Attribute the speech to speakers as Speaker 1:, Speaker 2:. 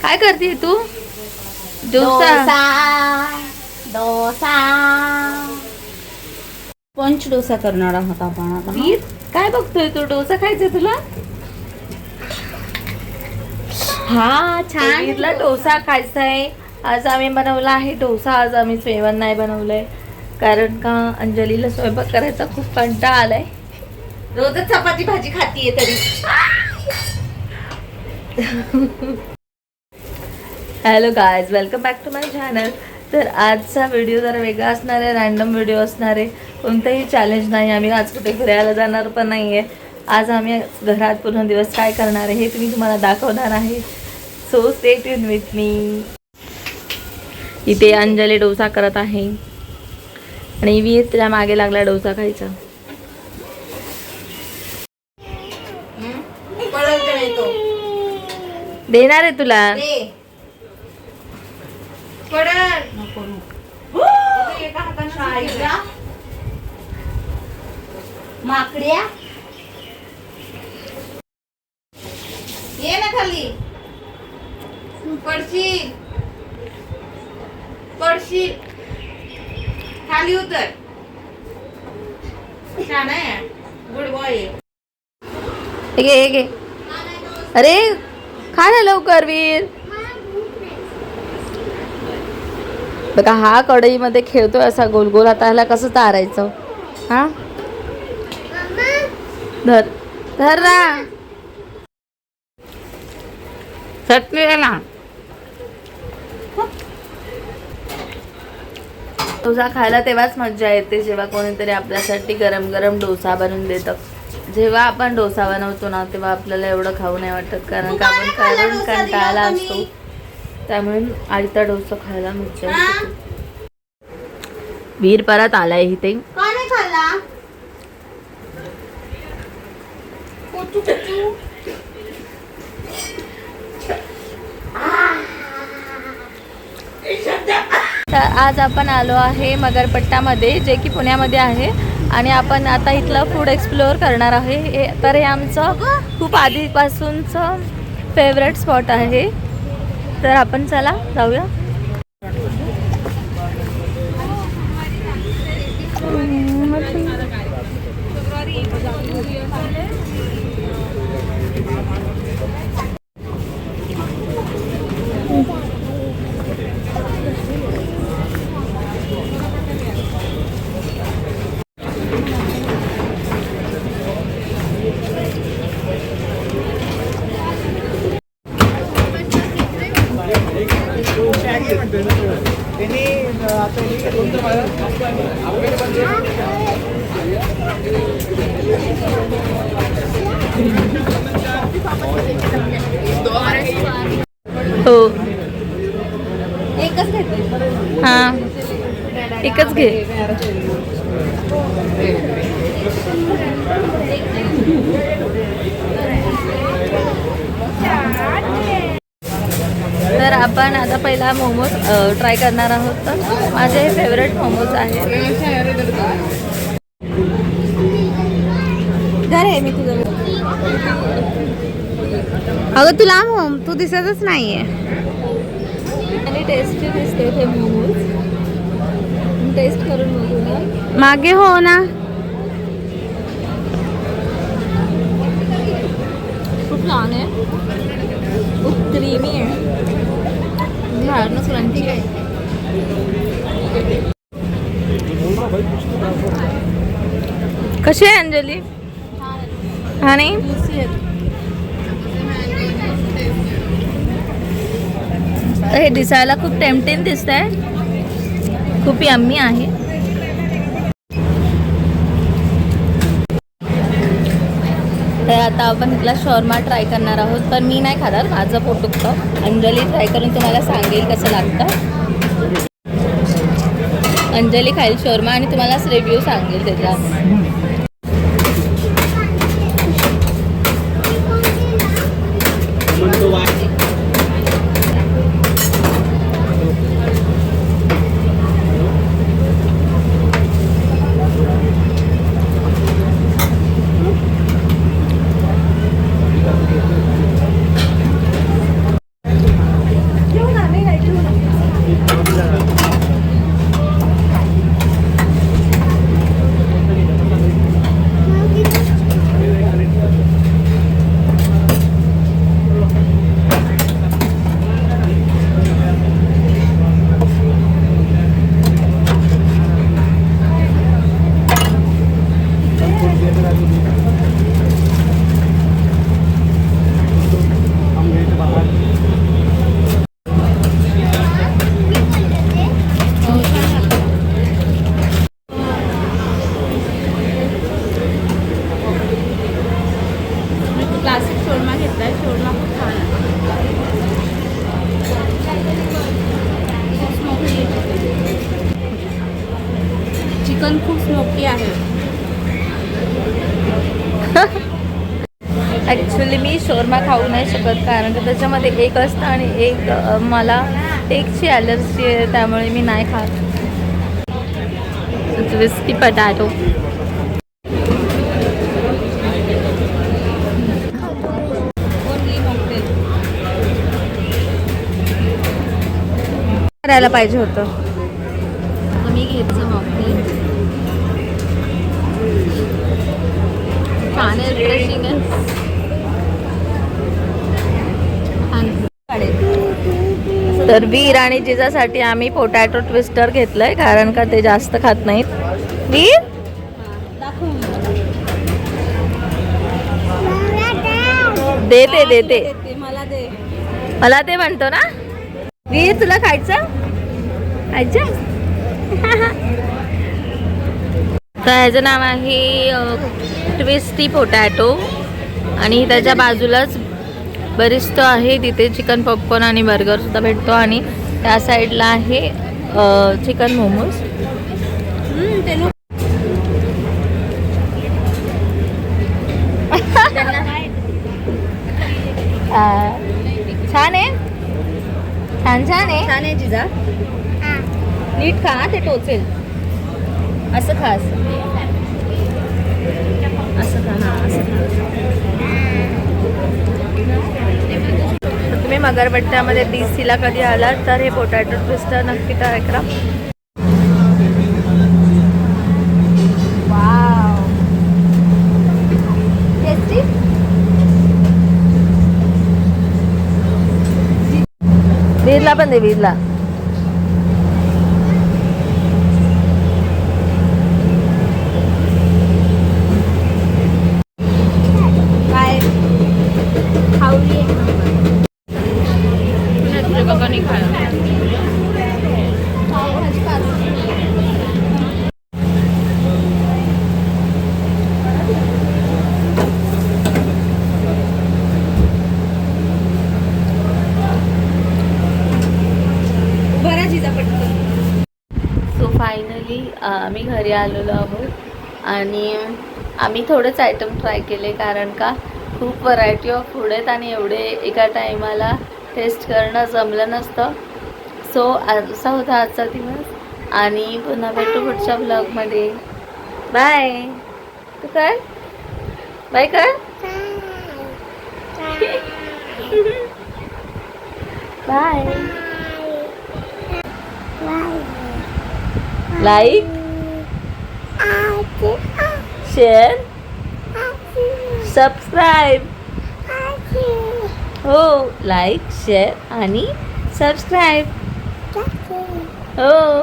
Speaker 1: काय करते तू? डोसा
Speaker 2: डोसा पंच डोसा करणार आहोत आपण आता.
Speaker 1: वीर, काय बघतोय तू? डोसा खायचा तुला?
Speaker 2: हा छान.
Speaker 1: वीरला डोसा खायचा आहे. आज आम्ही बनवला आहे डोसा. आज आम्ही जेवण नाही बनवलंय कारण का अंजलीला स्वयंपाक करायचा खूप कंटाळा आलाय. रोजच चपाती भाजी खातीये तरी. Hello guys, welcome back to my channel. तर आजचा व्हिडिओ जरा वेगळा असणार आहे, रॅन्डम व्हिडिओ असणार आहे. कोणतंही चॅलेंज नाही. आम्ही आज कुठे फिरायला जाणार पण नाही आहे. आज आम्ही घरात पूर्ण दिवस काय करणार आहे हे तुम्हाला दाखवणार आहे. So stay tune with me. इथे अंजली डोसा करत आहे आणि वीर तिला मागे लागला डोसा खायचा. देणार आहे तुला.
Speaker 2: माकड्या
Speaker 1: ये ना खाली. पडशील पडशील. खाली उतर. छान आहे. Good boy. घे. अरे खा ना लवकर वीर. बघा हा कढईमध्ये खेळतोय असा गोल गोल. आता ह्याला कसं तारायचं? हा धर धर ना. चटणी आहे ना. डोसा खायला तेव्हाच मज्जा येते जेव्हा कोणीतरी आपल्यासाठी गरम गरम डोसा बनवून देतं. जेव्हा आपण डोसा बनवतो ना तेव्हा आपल्याला एवढं खाऊ नाही वाटत कारण का आपण कारण कंटाळला असतो. त्यामुळे आयता डोसा खायला मज्जा येते. वीर परत आलाय इथे.
Speaker 2: का नाही खाल्ला?
Speaker 1: तर आज आपण आलो आहे मगरपट्टामध्ये, जे की पुण्यामध्ये आहे. आणि आपण आता इथलं फूड एक्सप्लोअर करणार आहे. तर हे आमचं खूप आधीपासूनचं फेवरेट स्पॉट आहे. तर आपण चला जाऊया. हो
Speaker 2: एकच घेते.
Speaker 1: हां एकच घे. तर आपण आता पहिला मोमोज ट्राय करणार आहोत. तर माझे फेवरेट मोमोज आहेत.
Speaker 2: घर आहे मी तुझं. अगं तुला तू दिसतच नाहीये.
Speaker 1: आणि टेस्टी दिसते ते मोमोज. टेस्ट करून बघूया.
Speaker 2: मागे हो ना.
Speaker 1: खूप छान आहे. खूप क्रीमी आहे. बाहेरनं क्रंची आहे. कशी आहे अंजली? हा नाही हे दिसायला खूप टेम्पटिंग दिसत आहे. खूप यम्मी आहे. तर आता आपण इथला शॉर्मा ट्राय करणार आहोत. तर मी नाही खाणार, माझं पोट दुखतं. अंजली ट्राय करून तुम्हाला सांगेल कसं लागतं. अंजली खाईल शॉर्मा आणि तुम्हाला रिव्ह्यू सांगेल त्याचा. ॲक्च्युली मी शोरमा खाऊ नाही शकत कारण की त्याच्यामध्ये एक असतं आणि एक मला एकची ॲलर्जी आहे, त्यामुळे मी नाही खात. Crispy potato. करायला पाहिजे होतं. आता मी घ्यायचं मॉकटेल. छान आहे, रिफ्रेशिंग आहे. तर वीर आणि जिजासाठी आम्ही पोटॅटो ट्विस्टर घेतलंय कारण का ते जास्त खात नाहीत. वीर देते देते मला ते म्हणतो ना. वीर तुला खायचं खायचं. तर ह्याचं नाव आहे ट्विस्टी पोटॅटो आणि त्याच्या बाजूलाच बरिस्टो आहे, तिथे चिकन पॉपकॉर्न आणि बर्गर सुद्धा भेटतो आणि त्या साईडला आहे चिकन मोमोज. छान आहे, छान छान आहे, छान आहे जिजा. नीट खा, ते टोचेल. असं खा, असं खा. हा असं खा. तुम्ही मगरपट्ट्यामध्ये DCला कधी आलात तर हे पोटॅटो ट्विस्टर नक्की ट्राय करा. Wow, tasty. वीरला पण दे, वीरला. काय खाऊली बघा नाही खायला. सो फायनली आम्ही घरी आलेलो आहोत आणि आम्ही थोडेच आयटम ट्राय केले कारण का खूप व्हरायटी ऑफ फूड आहेत आणि एवढे एका टायमाला टेस्ट करणं जमलं नसतं. सो असा होता आजचा दिवस आणि पुन्हा भेटू पुढच्या ब्लॉगमध्ये. बाय. तू काय बाय कर. बाय. Like share subscribe. हो, लाईक शेअर आणि सबस्क्राईब. हो.